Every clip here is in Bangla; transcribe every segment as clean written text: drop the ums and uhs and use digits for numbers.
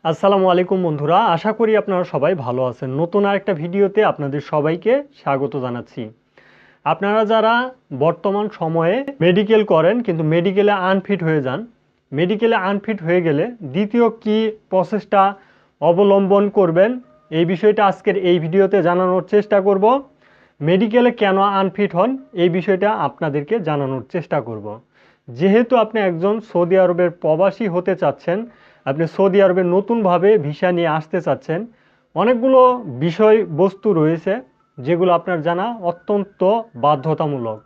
আসসালামু আলাইকুম বন্ধুরা, আশা করি আপনারা সবাই ভালো আছেন। নতুন আরেকটা ভিডিওতে আপনাদের সবাইকে স্বাগত জানাচ্ছি। আপনারা যারা বর্তমান সময়ে মেডিকেল করেন কিন্তু মেডিকেলে আনফিট হয়ে যান, মেডিকেলে আনফিট হয়ে গেলে দ্বিতীয় কি প্রসেসটা অবলম্বন করবেন এই বিষয়টা আজকের এই ভিডিওতে জানানোর চেষ্টা করব। মেডিকেলে কেন আনফিট হন এই বিষয়টা আপনাদেরকে জানানোর চেষ্টা করব। যেহেতু আপনি একজন সৌদি আরবের প্রবাসী হতে চাচ্ছেন, আপনি সৌদি আরবে নতুনভাবে ভিসা নিয়ে আসতে চাচ্ছেন, অনেকগুলো বিষয়বস্তু রয়েছে যেগুলো আপনার জানা অত্যন্ত বাধ্যতামূলক।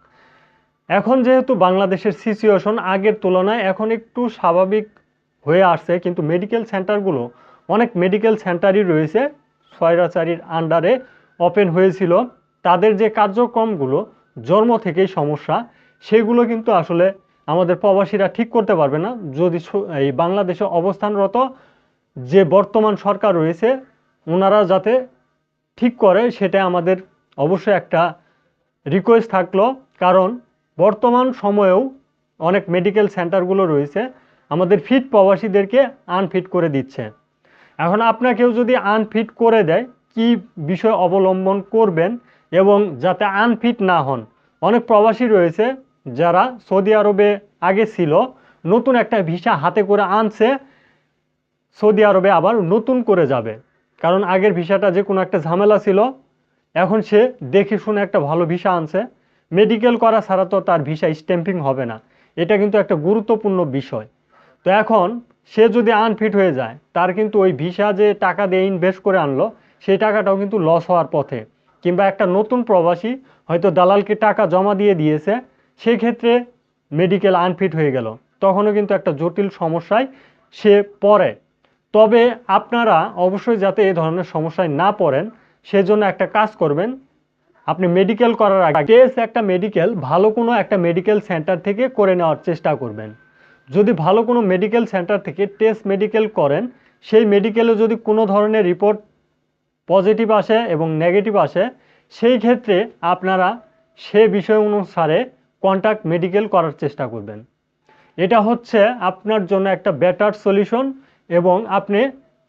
এখন যেহেতু বাংলাদেশের সিচুয়েশন আগের তুলনায় এখন একটু স্বাভাবিক হয়ে আসছে, কিন্তু মেডিকেল সেন্টারগুলো অনেক মেডিকেল সেন্টারই রয়েছে স্বৈরাচারীর আন্ডারে ওপেন হয়েছিল। তাদের যে কার্যক্রমগুলো জন্ম থেকেই সমস্যা, সেগুলো কিন্তু আসলে আমাদের প্রবাসীরা ঠিক করতে পারবে না যদি এই বাংলাদেশে অবস্থানরত যে বর্তমান সরকার রয়েছে ওনারা যাতে ঠিক করে, সেটা আমাদের অবশ্যই একটা রিকোয়েস্ট থাকলো। কারণ বর্তমান সময়েও অনেক মেডিকেল সেন্টারগুলো রয়েছে আমাদের ফিট প্রবাসীদেরকে আনফিট করে দিচ্ছে। এখন আপনাকেও যদি আনফিট করে দেয়, কি বিষয় অবলম্বন করবেন এবং যাতে আনফিট না হন। অনেক প্রবাসী রয়েছে যারা সৌদি আরবে আগে ছিল, নতুন একটা ভিসা হাতে করে আনছে, সৌদি আরবে আবার নতুন করে যাবে। কারণ আগের ভিসাটা যে কোনো একটা ঝামেলা ছিল, এখন সে দেখে শুনে একটা ভালো ভিসা আনছে, মেডিকেল করা ছাড়া তো তার ভিসা স্ট্যাম্পিং হবে না। এটা কিন্তু একটা গুরুত্বপূর্ণ বিষয়। তো এখন সে যদি আনফিট হয়ে যায়, তার কিন্তু ওই ভিসা যে টাকা দিয়ে ইনভেস্ট করে আনলো সেই টাকাটাও কিন্তু লস হওয়ার পথে। কিংবা একটা নতুন প্রবাসী হয়তো দালালকে টাকা জমা দিয়ে দিয়েছে, সেই ক্ষেত্রে মেডিকেল আনফিট হয়ে গেল, তখনও কিন্তু একটা জটিল সমস্যায় সে পড়ে। তবে আপনারা অবশ্যই যাতে এই ধরনের সমস্যায় না পড়েন সেজন্য একটা কাজ করবেন। আপনি মেডিকেল করার আগে টেস্ট একটা মেডিকেল ভালো কোনো একটা মেডিকেল সেন্টার থেকে করে নেওয়ার চেষ্টা করবেন। যদি ভালো কোনো মেডিকেল সেন্টার থেকে টেস্ট মেডিকেল করেন, সেই মেডিকেলে যদি কোনো ধরনের রিপোর্ট পজিটিভ আসে এবং নেগেটিভ আসে, সেই ক্ষেত্রে আপনারা সে বিষয় অনুসারে কন্ট্যাক্ট মেডিকেল করার চেষ্টা করবেন। এটা হচ্ছে আপনার জন্য একটা বেটার সলিউশন এবং আপনি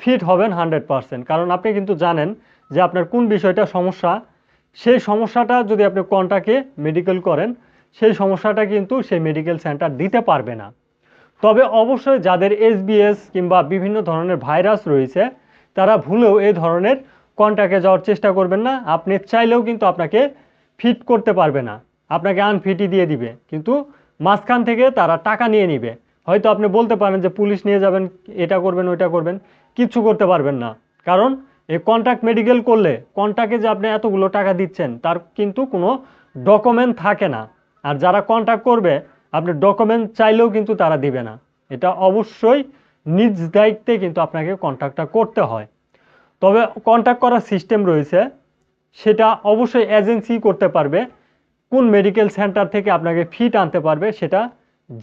ফিট হবেন 100%। কারণ আপনি কিন্তু জানেন যে আপনার কোন বিষয়টা সমস্যা। সেই সমস্যাটা যদি আপনি কন্ট্যাক্টে মেডিকেল করেন, সেই সমস্যাটা কিন্তু সেই মেডিকেল সেন্টার দিতে পারবে না। তবে অবশ্যই যাদের এসবিএস কিংবা বিভিন্ন ধরনের ভাইরাস রয়েছে, তারা ভুলেও এই ধরনের কন্ট্যাক্টে যাওয়ার চেষ্টা করবেন না। আপনি চাইলেও কিন্তু আপনাকে ফিট করতে পারবে না, আপনাকে আনফিটই দিয়ে দিবে, কিন্তু মাঝখান থেকে তারা টাকা নিয়ে নিবে। হয়তো আপনি বলতে পারেন যে পুলিশ নিয়ে যাবেন, এটা করবেন ওইটা করবেন, কিচ্ছু করতে পারবেন না। কারণ এই কন্ট্যাক্ট মেডিকেল করলে কন্ট্যাক্টে যে আপনি এতগুলো টাকা দিচ্ছেন তার কিন্তু কোনো ডকুমেন্ট থাকে না। আর যারা কন্ট্যাক্ট করবে আপনি ডকুমেন্ট চাইলেও কিন্তু তারা দিবে না। এটা অবশ্যই নিজ দায়িত্বে কিন্তু আপনাকে কন্ট্যাক্টটা করতে হয়। তবে কন্ট্যাক্ট করার সিস্টেম রয়েছে, সেটা অবশ্যই এজেন্সি করতে পারবে। কোন মেডিকেল সেন্টার থেকে আপনাকে ফিট আনতে পারবে, সেটা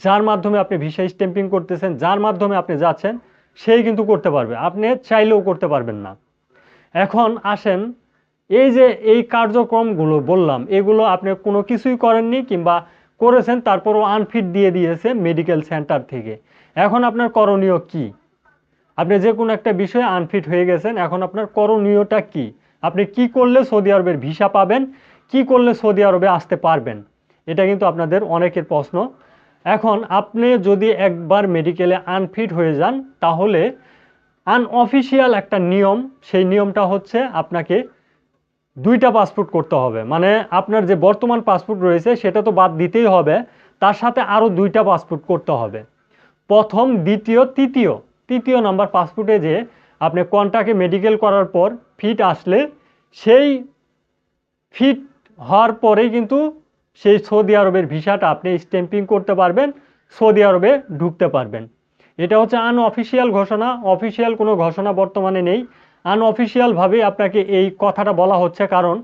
যার মাধ্যমে আপনি ভিসা স্ট্যাম্পিং করতেছেন, যার মাধ্যমে আপনি যাচ্ছেন, সেই কিন্তু করতে পারবে, আপনি চাইলেও করতে পারবেন না। এখন আসেন, এই যে এই কার্যক্রমগুলো বললাম, এগুলো আপনি কোনো কিছুই করেননি কিংবা করেছেন তারপরও আনফিট দিয়ে দিয়েছে মেডিকেল সেন্টার থেকে। এখন আপনার করণীয় কি? আপনি যে কোনো একটা বিষয়ে আনফিট হয়ে গেছেন, এখন আপনার করণীয়টা কি? আপনি কি করলে সৌদি আরবের ভিসা পাবেন, কি করলে সৌদি আরবে আসতে পারবেন? এটা কিন্তু আপনাদের অনেকের প্রশ্ন। এখন আপনি যদি একবার মেডিকেলে আনফিট হয়ে যান, তাহলে আনঅফিসিয়াল একটা নিয়ম, সেই নিয়মটা হচ্ছে আপনাকে দুইটা পাসপোর্ট করতে হবে। মানে আপনার যে বর্তমান পাসপোর্ট রয়েছে সেটা তো বাদ দিতেই হবে, তার সাথে আরও দুইটা পাসপোর্ট করতে হবে। প্রথম, দ্বিতীয়, তৃতীয়। তৃতীয় নাম্বার পাসপোর্টে যে আপনি কন্ট্যাক্টে মেডিকেল করার পর ফিট আসলে, সেই ফিট হওয়ার পরেই কিন্তু সেই সৌদি আরবের ভিসাটা আপনি স্ট্যাম্পিং করতে পারবেন, সৌদি আরবে ঢুকতে পারবেন। এটা হচ্ছে আনঅফিসিয়াল ঘোষণা, অফিসিয়াল কোনো ঘোষণা বর্তমানে নেই। আনঅফিসিয়ালভাবে আপনাকে এই কথাটা বলা হচ্ছে, কারণ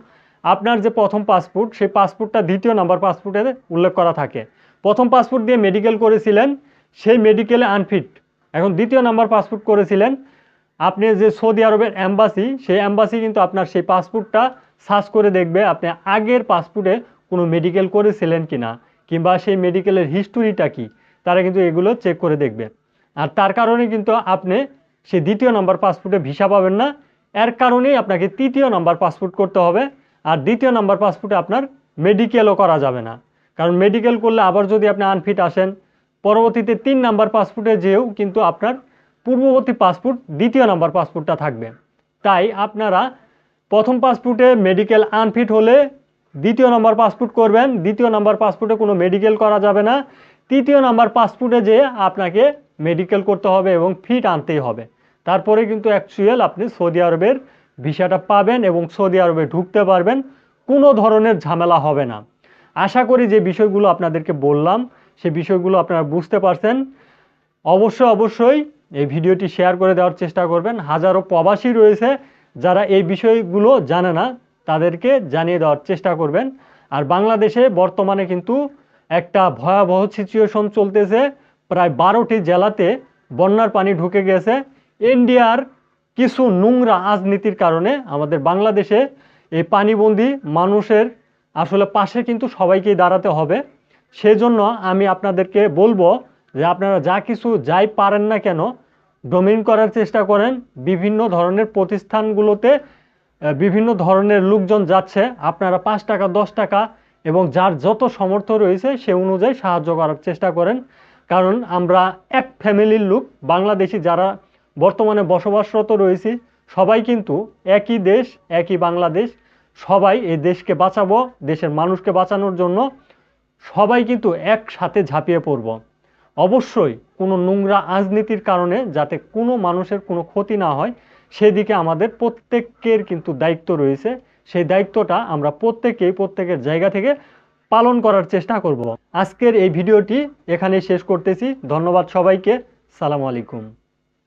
আপনার যে প্রথম পাসপোর্ট, সেই পাসপোর্টটা দ্বিতীয় নাম্বার পাসপোর্টে উল্লেখ করা থাকে। প্রথম পাসপোর্ট দিয়ে মেডিকেল করেছিলেন, সেই মেডিকেলে আনফিট। এখন দ্বিতীয় নাম্বার পাসপোর্ট করেছিলেন, আপনি যে সৌদি আরবের অ্যাম্বাসি, সেই অ্যাম্বাসি কিন্তু আপনার সেই পাসপোর্টটা সার্চ করে দেখবে আপনি আগের পাসপোর্টে কোনো মেডিকেল করেছিলেন কিনা, কিংবা সেই মেডিকেলের হিস্টোরিটা কি, তারা কিন্তু এগুলো চেক করে দেখবে। আর তার কারণে কিন্তু আপনি সে দ্বিতীয় নাম্বার পাসপোর্টে ভিসা পাবেন না। এর কারণেই আপনাকে তৃতীয় নাম্বার পাসপোর্ট করতে হবে। আর দ্বিতীয় নাম্বার পাসপোর্টে আপনার মেডিকেলও করা যাবে না, কারণ মেডিকেল করলে আবার যদি আপনি আনফিট আসেন, পরবর্তীতে 3 নাম্বার পাসপোর্টে যেও কিন্তু আপনার পূর্ববর্তী পাসপোর্ট দ্বিতীয় নাম্বার পাসপোর্টটা থাকবে। তাই আপনারা প্রথম পাসপোর্টে মেডিকেল আনফিট হলে দ্বিতীয় নাম্বার পাসপোর্ট করবেন। দ্বিতীয় নাম্বার পাসপোর্টে কোনো মেডিকেল করা যাবে না। তৃতীয় নাম্বার পাসপোর্টে যেয়ে আপনাকে মেডিকেল করতে হবে এবং ফিট আনতেই হবে। তারপরে কিন্তু অ্যাকচুয়াল আপনি সৌদি আরবের ভিসাটা পাবেন এবং সৌদি আরবে ঢুকতে পারবেন, কোনো ধরনের ঝামেলা হবে না। আশা করি যে বিষয়গুলো আপনাদেরকে বললাম সে বিষয়গুলো আপনারা বুঝতে পারছেন। অবশ্যই এই ভিডিওটি শেয়ার করে দেওয়ার চেষ্টা করবেন। হাজারো প্রবাসী রয়েছে যারা এই বিষয়গুলো জানে না, তাদেরকে জানিয়ে দেওয়ার চেষ্টা করবেন। আর বাংলাদেশে বর্তমানে কিন্তু একটা ভয়াবহ সিচুয়েশন চলতেছে। প্রায় 12টি জেলাতে বন্যার পানি ঢুকে গেছে। ইন্ডিয়ার কিছু নোংরা রাজনীতির কারণে আমাদের বাংলাদেশে এই পানিবন্দী মানুষের আসলে পাশে কিন্তু সবাইকেই দাঁড়াতে হবে। সেজন্য আমি আপনাদেরকে বলবো যে আপনারা যা কিছু যাই পারেন না কেন ডোমিন করার চেষ্টা করেন। বিভিন্ন ধরনের প্রতিষ্ঠানগুলোতে বিভিন্ন ধরনের লোকজন যাচ্ছে, আপনারা 5 টাকা 10 টাকা এবং যার যত সামর্থ্য রয়েছে সে অনুযায়ী সাহায্য করার চেষ্টা করেন। কারণ আমরা এক ফ্যামিলির লোক, বাংলাদেশি যারা বর্তমানে বসবাসরত রয়েছি সবাই কিন্তু একই দেশ, একই বাংলাদেশ। সবাই এই দেশকে বাঁচাবো, দেশের মানুষকে বাঁচানোর জন্য সবাই কিন্তু একসাথে ঝাঁপিয়ে পড়ব। অবশ্যই কোনো নোংরা রাজনীতির কারণে যাতে কোনো মানুষের কোনো ক্ষতি না হয় সেদিকে আমাদের প্রত্যেকের কিন্তু দায়িত্ব রয়েছে। সেই দায়িত্বটা আমরা প্রত্যেকের জায়গা থেকে পালন করার চেষ্টা করব। আজকের এই ভিডিওটি এখানেই শেষ করতেছি। ধন্যবাদ সবাইকে। সালামু আলাইকুম।